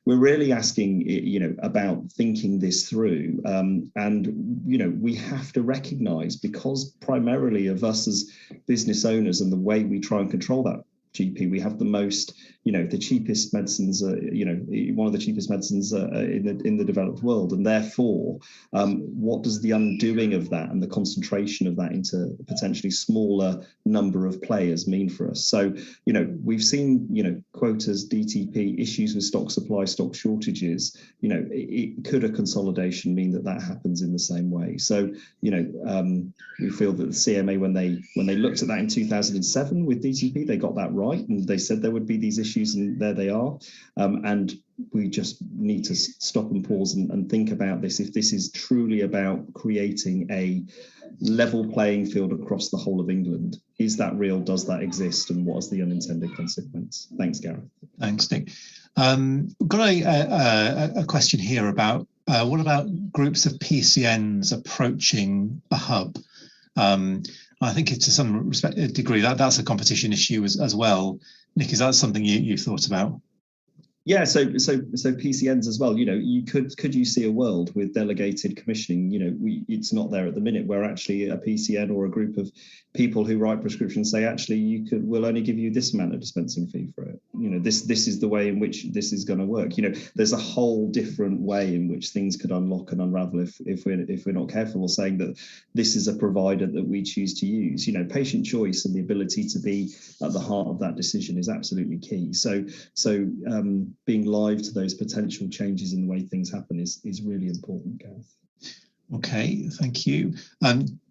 we're really asking about thinking this through, and we have to recognise, because primarily of us as business owners and the way we try and control that GP, we have the most, the cheapest medicines, one of the cheapest medicines in the developed world, and therefore, what does the undoing of that and the concentration of that into a potentially smaller number of players mean for us? So, we've seen, quotas, DTP, issues with stock supply, stock shortages. Could a consolidation mean that happens in the same way? So, we feel that the CMA, when they looked at that in 2007 with DTP, they got that right, and they said there would be these issues, and there they are. And we just need to stop and pause and think about this. If this is truly about creating a level playing field across the whole of England, is that real? Does that exist? And what is the unintended consequence? Thanks, Gareth. Thanks, Nick. We've got a question here about what about groups of PCNs approaching a hub? I think to some degree that's a competition issue as well. Nick, is that something you've thought about? Yeah, so PCNs as well. Could you see a world with delegated commissioning? It's not there at the minute, where actually a PCN or a group of people who write prescriptions say, actually, we'll only give you this amount of dispensing fee for it. This is the way in which this is going to work. There's a whole different way in which things could unlock and unravel if we're not careful, or saying that this is a provider that we choose to use. Patient choice and the ability to be at the heart of that decision is absolutely key. So being live to those potential changes in the way things happen is really important, Gareth. Okay, thank you.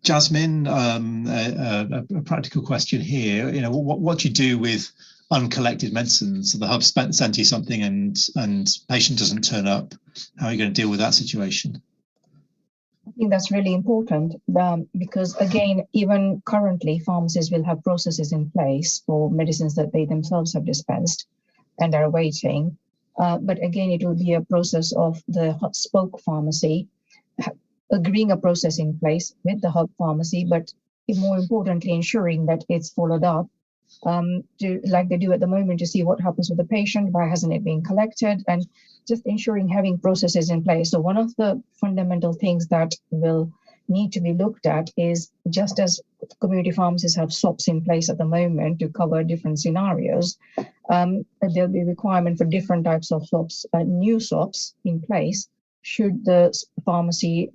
Jasmine, a practical question here. What do you do with uncollected medicines? So the hub sent you something and patient doesn't turn up. How are you going to deal with that situation? I think that's really important, because again, even currently, pharmacies will have processes in place for medicines that they themselves have dispensed and are awaiting. But again, it will be a process of the spoke pharmacy agreeing a process in place with the hub pharmacy, but more importantly, ensuring that it's followed up, like they do at the moment, to see what happens with the patient, why hasn't it been collected, and just ensuring having processes in place. So one of the fundamental things that will need to be looked at is, just as community pharmacies have SOPs in place at the moment to cover different scenarios, there'll be requirement for different types of SOPs, new SOPs in place, should the pharmacy,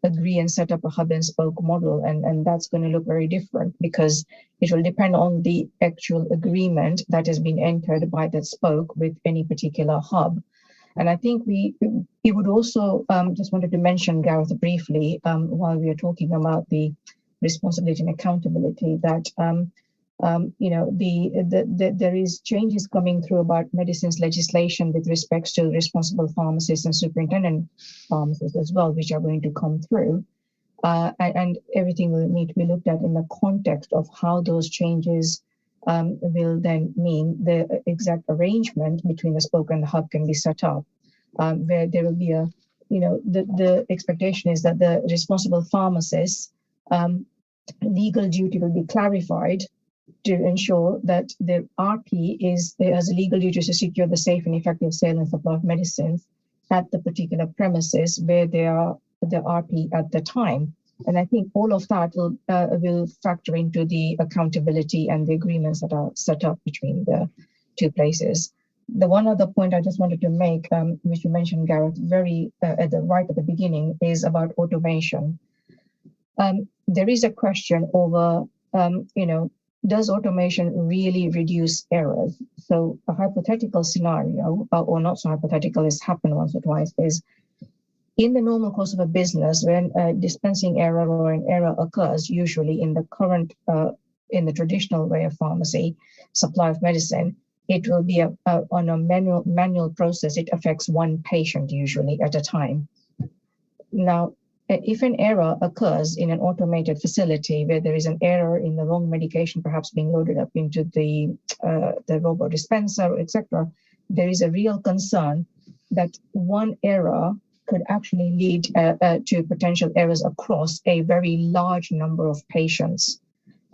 agree and set up a hub and spoke model. And that's going to look very different, because it will depend on the actual agreement that has been entered by that spoke with any particular hub. And I think we would also just wanted to mention, Gareth, briefly, while we are talking about the responsibility and accountability, that there is changes coming through about medicines legislation with respects to responsible pharmacists and superintendent pharmacists as well, which are going to come through. And everything will need to be looked at in the context of how those changes will then mean the exact arrangement between the spoke and the hub can be set up, where there will be the expectation is that the responsible pharmacist's legal duty will be clarified to ensure that the RP has a legal duty to secure the safe and effective sale and supply of medicines at the particular premises where they are the RP at the time. And I think all of that will factor into the accountability and the agreements that are set up between the two places. The one other point I just wanted to make, which you mentioned, Gareth, right at the beginning, is about automation. There is a question over, does automation really reduce errors? So a hypothetical scenario, or not so hypothetical, has happened once or twice, is in the normal course of a business, when a dispensing error or an error occurs, usually in the current, in the traditional way of pharmacy, supply of medicine, it will be on a manual process. It affects one patient usually at a time. Now, if an error occurs in an automated facility where there is an error in the wrong medication, perhaps being loaded up into the robot dispenser, etc., there is a real concern that one error could actually lead to potential errors across a very large number of patients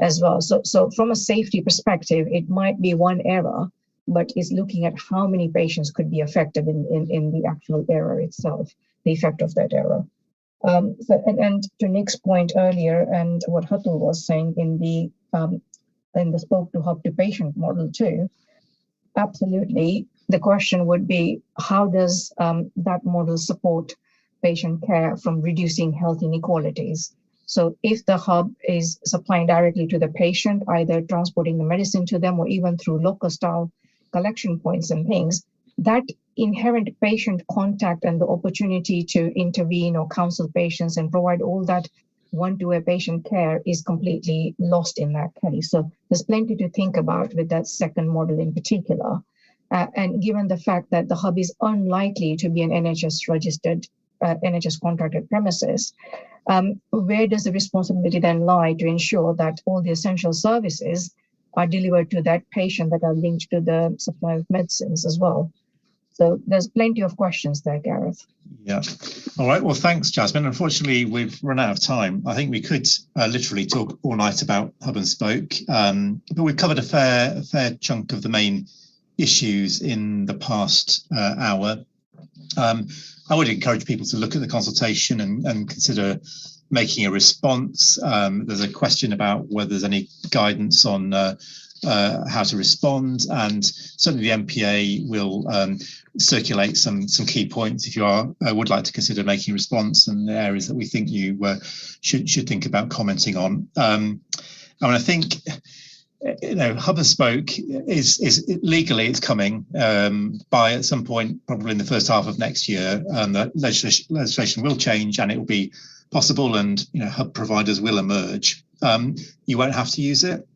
as well. So from a safety perspective, it might be one error, but it's looking at how many patients could be affected in the actual error itself, the effect of that error. And to Nick's point earlier, and what Hutul was saying in the spoke to hub to patient model too, absolutely. The question would be, how does that model support patient care from reducing health inequalities? So if the hub is supplying directly to the patient, either transporting the medicine to them or even through local style collection points and things, that inherent patient contact and the opportunity to intervene or counsel patients and provide all that one-to-one patient care is completely lost in that case. So there's plenty to think about with that second model in particular. And given the fact that the hub is unlikely to be an NHS-registered, NHS-contracted premises, where does the responsibility then lie to ensure that all the essential services are delivered to that patient that are linked to the supply of medicines as well? So there's plenty of questions there, Gareth. Yeah. All right. Well, thanks, Jasmine. Unfortunately, we've run out of time. I think we could literally talk all night about hub and spoke, but we've covered a fair chunk of the main issues in the past hour. I would encourage people to look at the consultation and consider making a response. There's a question about whether there's any guidance on how to respond, and certainly the MPA will circulate some key points if you would like to consider making a response, and the areas that we think you should think about commenting on. I think hub and spoke is legally it's coming by at some point, probably in the first half of next year. The legislation will change and it will be possible, and hub providers will emerge. You won't have to use it,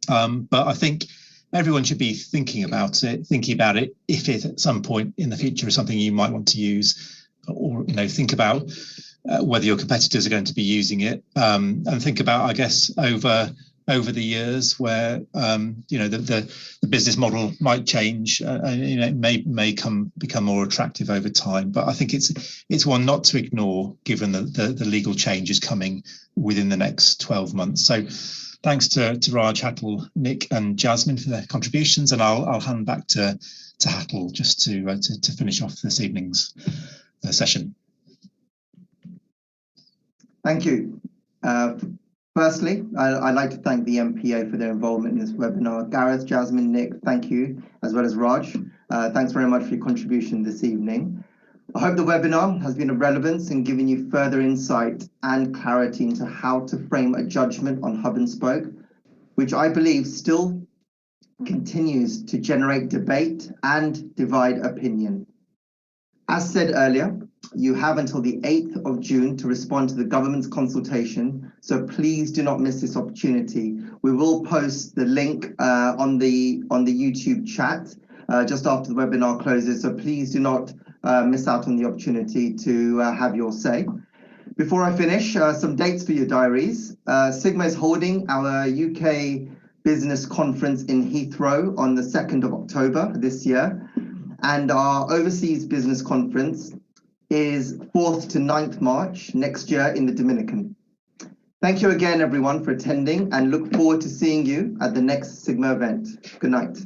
but I think everyone should be thinking about it if it at some point in the future is something you might want to use, or think about whether your competitors are going to be using it, and think about, I guess, over the years where the business model might change, it may become more attractive over time. But I think it's one not to ignore, given the legal change is coming within the next 12 months. So thanks to Raj, Hatul, Nick and Jasmine for their contributions, and I'll hand back to Hatul just to finish off this evening's session. Thank you. Firstly, I'd like to thank the MPA for their involvement in this webinar. Gareth, Jasmine, Nick, thank you, as well as Raj. Thanks very much for your contribution this evening. I hope the webinar has been of relevance in giving you further insight and clarity into how to frame a judgment on hub and spoke, which I believe still continues to generate debate and divide opinion. As said earlier, you have until the 8th of June to respond to the government's consultation, so please do not miss this opportunity. We will post the link on the YouTube chat just after the webinar closes, so please do not miss out on the opportunity to have your say. Before I finish, some dates for your diaries. Sigma is holding our UK Business Conference in Heathrow on the 2nd of October this year, and our Overseas Business Conference is 4th to 9th March next year in the Dominican. Thank you again, everyone, for attending, and look forward to seeing you at the next Sigma event. Good night.